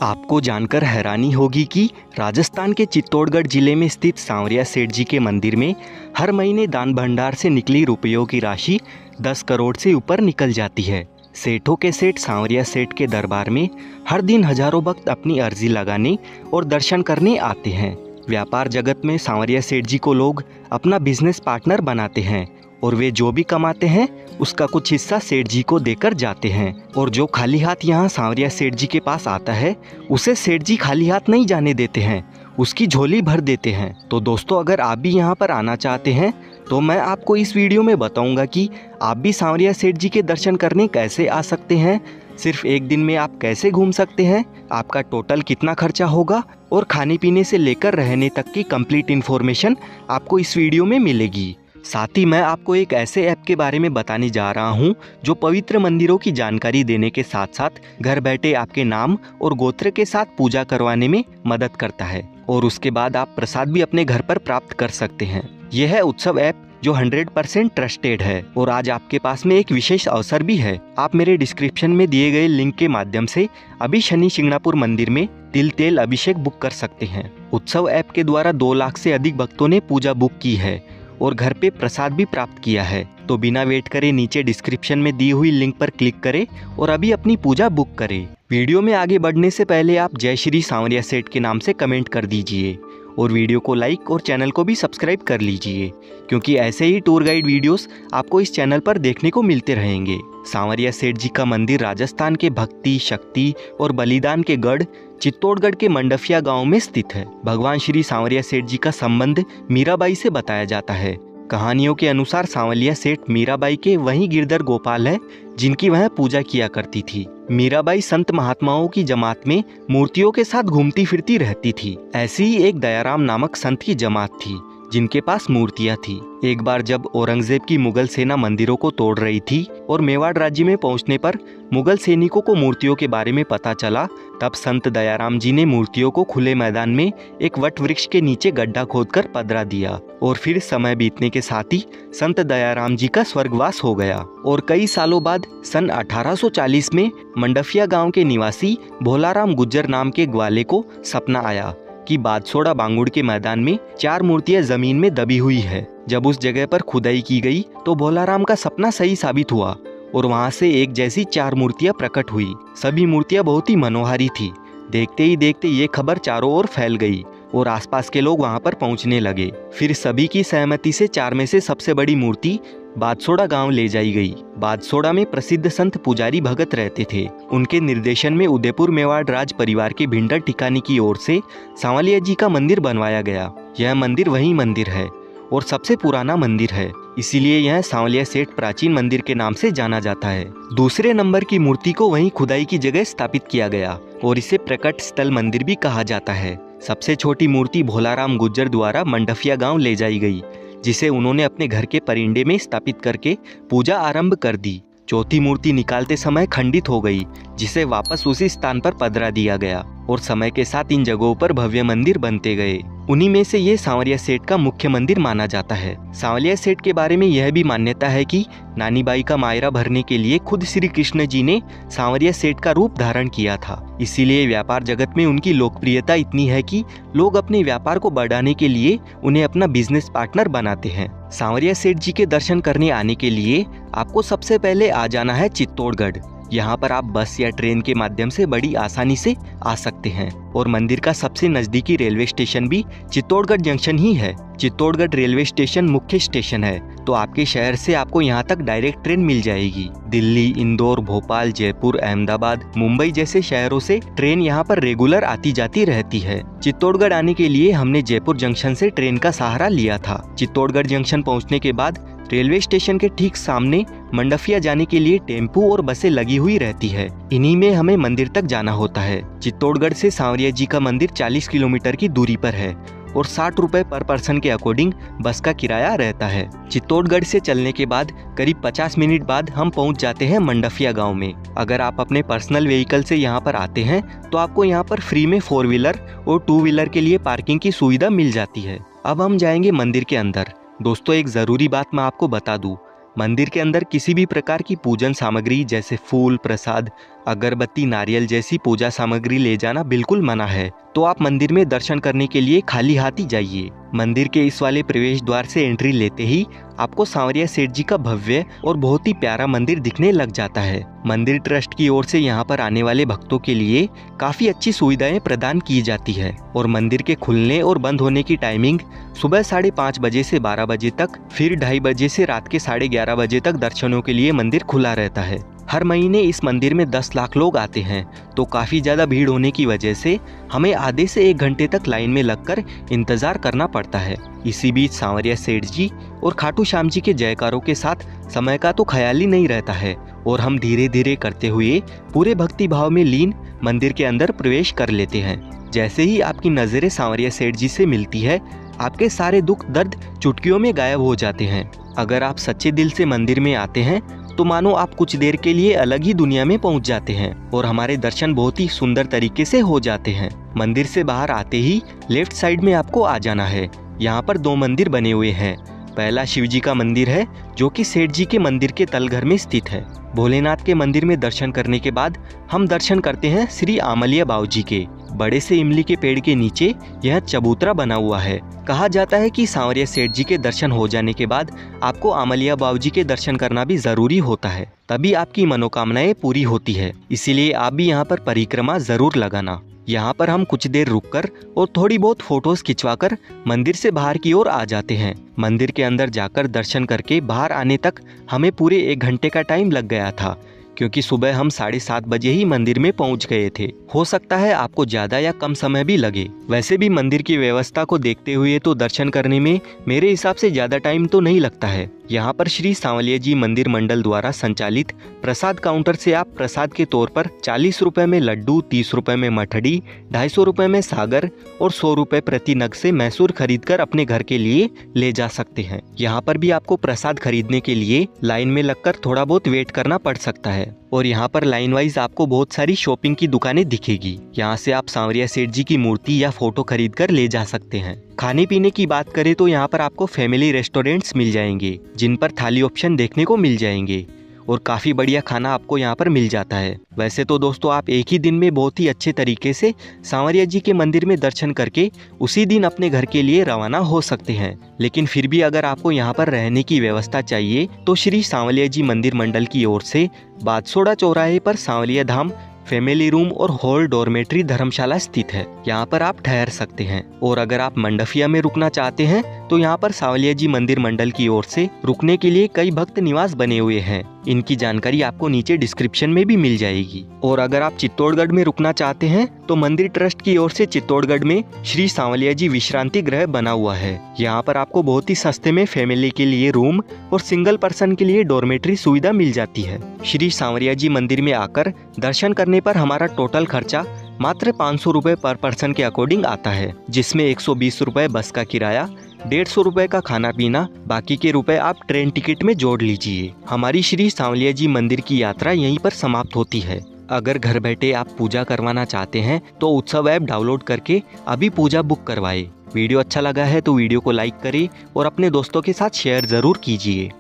आपको जानकर हैरानी होगी कि राजस्थान के चित्तौड़गढ़ जिले में स्थित सांवरिया सेठ जी के मंदिर में हर महीने दान भंडार से निकली रुपयों की राशि 10 करोड़ से ऊपर निकल जाती है। सेठों के सेठ सांवरिया सेठ के दरबार में हर दिन हजारों भक्त अपनी अर्जी लगाने और दर्शन करने आते हैं। व्यापार जगत में सांवरिया सेठ जी को लोग अपना बिजनेस पार्टनर बनाते हैं और वे जो भी कमाते हैं उसका कुछ हिस्सा सेठ जी को देकर जाते हैं। और जो खाली हाथ यहाँ सांवरिया सेठ जी के पास आता है उसे सेठ जी खाली हाथ नहीं जाने देते हैं, उसकी झोली भर देते हैं। तो दोस्तों, अगर आप भी यहाँ पर आना चाहते हैं तो मैं आपको इस वीडियो में बताऊंगा कि आप भी सांवरिया सेठ जी के दर्शन करने कैसे आ सकते हैं, सिर्फ एक दिन में आप कैसे घूम सकते हैं, आपका टोटल कितना खर्चा होगा और खाने पीने से लेकर रहने तक की कंप्लीट इन्फॉर्मेशन आपको इस वीडियो में मिलेगी। साथ ही मैं आपको एक ऐसे ऐप के बारे में बताने जा रहा हूँ जो पवित्र मंदिरों की जानकारी देने के साथ साथ घर बैठे आपके नाम और गोत्र के साथ पूजा करवाने में मदद करता है और उसके बाद आप प्रसाद भी अपने घर पर प्राप्त कर सकते हैं। यह है उत्सव ऐप जो 100% ट्रस्टेड है और आज आपके पास में एक विशेष अवसर भी है। आप मेरे डिस्क्रिप्शन में दिए गए लिंक के माध्यम से अभी शनि शिंगणापुर मंदिर में तिल तेल अभिषेक बुक कर सकते हैं। उत्सव ऐप के द्वारा 2 लाख से अधिक भक्तों ने पूजा बुक की है और घर पे प्रसाद भी प्राप्त किया है। तो बिना वेट करे नीचे डिस्क्रिप्शन में दी हुई लिंक पर क्लिक करें और अभी अपनी पूजा बुक करें। वीडियो में आगे बढ़ने से पहले आप जय श्री सांवरिया सेठ के नाम से कमेंट कर दीजिए और वीडियो को लाइक और चैनल को भी सब्सक्राइब कर लीजिए, क्योंकि ऐसे ही टूर गाइड वीडियोस आपको इस चैनल पर देखने को मिलते रहेंगे। सांवरिया सेठ जी का मंदिर राजस्थान के भक्ति, शक्ति और बलिदान के गढ़ चित्तौड़गढ़ के मंडफिया गांव में स्थित है। भगवान श्री सांवरिया सेठ जी का संबंध मीराबाई से बताया जाता है। कहानियों के अनुसार सांवरिया सेठ मीराबाई के वही गिरधर गोपाल है जिनकी वह पूजा किया करती थी। मीराबाई संत महात्माओं की जमात में मूर्तियों के साथ घूमती फिरती रहती थी। ऐसी ही एक दयाराम नामक संत की जमात थी जिनके पास मूर्तियां थी। एक बार जब औरंगजेब की मुगल सेना मंदिरों को तोड़ रही थी और मेवाड़ राज्य में पहुंचने पर मुगल सैनिकों को मूर्तियों के बारे में पता चला, तब संत दयाराम जी ने मूर्तियों को खुले मैदान में एक वट वृक्ष के नीचे गड्ढा खोदकर पधरा दिया और फिर समय बीतने के साथ ही संत दयाराम जी का स्वर्गवास हो गया। और कई सालों बाद सन 1840 में मंडफिया गांव के निवासी भोलाराम गुज्जर नाम के ग्वाले को सपना आया कि बादसोड़ा बांगुड़ के मैदान में 4 मूर्तियां जमीन में दबी हुई है। जब उस जगह पर खुदाई की गई तो भोलाराम का सपना सही साबित हुआ और वहां से एक जैसी 4 मूर्तियां प्रकट हुई। सभी मूर्तियां बहुत ही मनोहारी थी। देखते ही देखते ये खबर चारों ओर फैल गई और आसपास के लोग वहां पर पहुंचने लगे। फिर सभी की सहमति से 4 में से सबसे बड़ी मूर्ति बादसोड़ा गांव ले जाई गई। बादसोड़ा में प्रसिद्ध संत पुजारी भगत रहते थे। उनके निर्देशन में उदयपुर मेवाड़ राज परिवार के भिंडर ठिकानी की ओर से सांवलिया जी का मंदिर बनवाया गया। यह मंदिर वही मंदिर है और सबसे पुराना मंदिर है, इसीलिए यह सांवलिया सेठ प्राचीन मंदिर के नाम से जाना जाता है। दूसरे नंबर की मूर्ति को वहीं खुदाई की जगह स्थापित किया गया और इसे प्रकट स्थल मंदिर भी कहा जाता है। सबसे छोटी मूर्ति भोलाराम गुज्जर द्वारा मंडफिया गांव ले जाई गई, जिसे उन्होंने अपने घर के परिंडे में स्थापित करके पूजा आरंभ कर दी। चौथी मूर्ति निकालते समय खंडित हो गई, जिसे वापस उसी स्थान पर पधरा दिया गया और समय के साथ इन जगहों पर भव्य मंदिर बनते गए। उन्हीं में से ये सांवरिया सेठ का मुख्य मंदिर माना जाता है। सांवरिया सेठ के बारे में यह भी मान्यता है कि नानी बाई का मायरा भरने के लिए खुद श्री कृष्ण जी ने सांवरिया सेठ का रूप धारण किया था। इसीलिए व्यापार जगत में उनकी लोकप्रियता इतनी है कि लोग अपने व्यापार को बढ़ाने के लिए उन्हें अपना बिजनेस पार्टनर बनाते हैं। सांवरिया सेठ जी के दर्शन करने आने के लिए आपको सबसे पहले आ जाना है चित्तौड़गढ़। यहाँ पर आप बस या ट्रेन के माध्यम से बड़ी आसानी से आ सकते हैं और मंदिर का सबसे नजदीकी रेलवे स्टेशन भी चित्तौड़गढ़ जंक्शन ही है। चित्तौड़गढ़ रेलवे स्टेशन मुख्य स्टेशन है, तो आपके शहर से आपको यहाँ तक डायरेक्ट ट्रेन मिल जाएगी। दिल्ली, इंदौर, भोपाल, जयपुर, अहमदाबाद, मुंबई जैसे शहरों से ट्रेन यहाँ पर रेगुलर आती जाती रहती है। चित्तौड़गढ़ आने के लिए हमने जयपुर जंक्शन से ट्रेन का सहारा लिया था। चित्तौड़गढ़ जंक्शन पहुँचने के बाद रेलवे स्टेशन के ठीक सामने मंडफिया जाने के लिए टेम्पू और बसें लगी हुई रहती है। इन्हीं में हमें मंदिर तक जाना होता है। चित्तौड़गढ़ से सांवरिया जी का मंदिर 40 किलोमीटर की दूरी पर है और 60 रुपए पर पर्सन के अकॉर्डिंग बस का किराया रहता है। चित्तौड़गढ़ से चलने के बाद करीब 50 मिनट बाद हम पहुंच जाते हैं मंडफिया गांव में। अगर आप अपने पर्सनल व्हीकल से यहां पर आते हैं तो आपको यहां पर फ्री में 4 व्हीलर और 2 व्हीलर के लिए पार्किंग की सुविधा मिल जाती है। अब हम जाएंगे मंदिर के अंदर। दोस्तों, एक ज़रूरी बात मैं आपको बता दूं, मंदिर के अंदर किसी भी प्रकार की पूजन सामग्री जैसे फूल, प्रसाद अगरबत्ती, नारियल जैसी पूजा सामग्री ले जाना बिल्कुल मना है। तो आप मंदिर में दर्शन करने के लिए खाली हाथ ही जाइए। मंदिर के इस वाले प्रवेश द्वार से एंट्री लेते ही आपको सांवरिया सेठ जी का भव्य और बहुत ही प्यारा मंदिर दिखने लग जाता है। मंदिर ट्रस्ट की ओर से यहाँ पर आने वाले भक्तों के लिए काफी अच्छी सुविधाएं प्रदान की जाती है और मंदिर के खुलने और बंद होने की टाइमिंग सुबह 5:30 बजे से 12 बजे तक, फिर 2:30 बजे से रात के 11:30 बजे तक दर्शनों के लिए मंदिर खुला रहता है। हर महीने इस मंदिर में 10 लाख लोग आते हैं, तो काफ़ी ज़्यादा भीड़ होने की वजह से हमें आधे से 1 घंटे तक लाइन में लगकर इंतज़ार करना पड़ता है। इसी बीच सांवरिया सेठ जी और खाटू श्याम जी के जयकारों के साथ समय का तो ख्याल ही नहीं रहता है और हम धीरे धीरे करते हुए पूरे भक्ति भाव में लीन मंदिर के अंदर प्रवेश कर लेते हैं। जैसे ही आपकी नज़रें सांवरिया सेठ जी से मिलती है, आपके सारे दुख दर्द चुटकियों में गायब हो जाते हैं। अगर आप सच्चे दिल से मंदिर में आते हैं तो मानो आप कुछ देर के लिए अलग ही दुनिया में पहुंच जाते हैं और हमारे दर्शन बहुत ही सुंदर तरीके से हो जाते हैं। मंदिर से बाहर आते ही लेफ्ट साइड में आपको आ जाना है। यहाँ पर 2 मंदिर बने हुए हैं। पहला शिव जी का मंदिर है जो कि सेठ जी के मंदिर के तलघर में स्थित है। भोलेनाथ के मंदिर में दर्शन करने के बाद हम दर्शन करते हैं श्री आमलिया बाऊ जी के। बड़े से इमली के पेड़ के नीचे यह चबूतरा बना हुआ है। कहा जाता है कि सांवरिया सेठ जी के दर्शन हो जाने के बाद आपको आमलिया बाऊ जी के दर्शन करना भी जरूरी होता है, तभी आपकी मनोकामनाएं पूरी होती है। इसीलिए आप भी यहाँ पर परिक्रमा जरूर लगाना। यहाँ पर हम कुछ देर रुककर और थोड़ी बहुत फोटोज खिंचवाकर मंदिर से बाहर की ओर आ जाते हैं। मंदिर के अंदर जाकर दर्शन करके बाहर आने तक हमें पूरे 1 घंटे का टाइम लग गया था, क्योंकि सुबह हम 7:30 बजे ही मंदिर में पहुंच गए थे। हो सकता है आपको ज्यादा या कम समय भी लगे। वैसे भी मंदिर की व्यवस्था को देखते हुए तो दर्शन करने में मेरे हिसाब से ज्यादा टाइम तो नहीं लगता है। यहाँ पर श्री सांवलिया जी मंदिर मंडल द्वारा संचालित प्रसाद काउंटर से आप प्रसाद के तौर पर 40 रुपए में लड्डू, 30 रुपए में मठड़ी, 250 रुपए में सागर और 100 रुपए प्रति नग से मैसूर खरीदकर अपने घर के लिए ले जा सकते हैं। यहाँ पर भी आपको प्रसाद खरीदने के लिए लाइन में लगकर थोड़ा बहुत वेट करना पड़ सकता है और यहाँ पर लाइन वाइज आपको बहुत सारी शॉपिंग की दुकानें दिखेगी। यहाँ से आप सांवरिया सेठ जी की मूर्ति या फोटो खरीद कर ले जा सकते हैं। खाने पीने की बात करें तो यहाँ पर आपको फैमिली रेस्टोरेंट्स मिल जाएंगे, जिन पर थाली ऑप्शन देखने को मिल जाएंगे और काफ़ी बढ़िया खाना आपको यहाँ पर मिल जाता है। वैसे तो दोस्तों आप एक ही दिन में बहुत ही अच्छे तरीके से सांवरिया जी के मंदिर में दर्शन करके उसी दिन अपने घर के लिए रवाना हो सकते हैं, लेकिन फिर भी अगर आपको यहाँ पर रहने की व्यवस्था चाहिए तो श्री सांवलिया जी मंदिर मंडल की ओर से बादसोड़ा चौराहे पर सांवलिया धाम फैमिली रूम और हॉल डॉर्मेट्री धर्मशाला स्थित है। यहाँ पर आप ठहर सकते हैं। और अगर आप मंडफिया में रुकना चाहते हैं तो यहाँ पर सांवलिया जी मंदिर मंडल की ओर से रुकने के लिए कई भक्त निवास बने हुए हैं। इनकी जानकारी आपको नीचे डिस्क्रिप्शन में भी मिल जाएगी। और अगर आप चित्तौड़गढ़ में रुकना चाहते हैं तो मंदिर ट्रस्ट की ओर से चित्तौड़गढ़ में श्री सांवलिया जी विश्रांति गृह बना हुआ है। यहाँ पर आपको बहुत ही सस्ते में फैमिली के लिए रूम और सिंगल पर्सन के लिए डॉर्मेट्री सुविधा मिल जाती है। श्री सांवरिया जी मंदिर में आकर दर्शन करने पर हमारा टोटल खर्चा मात्र 500 रुपए पर पर्सन के अकॉर्डिंग आता है, जिसमें 120 रुपए बस का किराया, 150 रुपए का खाना पीना, बाकी के रुपए आप ट्रेन टिकट में जोड़ लीजिए। हमारी श्री सांवलिया जी मंदिर की यात्रा यहीं पर समाप्त होती है। अगर घर बैठे आप पूजा करवाना चाहते हैं तो उत्सव ऐप डाउनलोड करके अभी पूजा बुक करवाएं। वीडियो अच्छा लगा है तो वीडियो को लाइक करें और अपने दोस्तों के साथ शेयर जरूर कीजिए।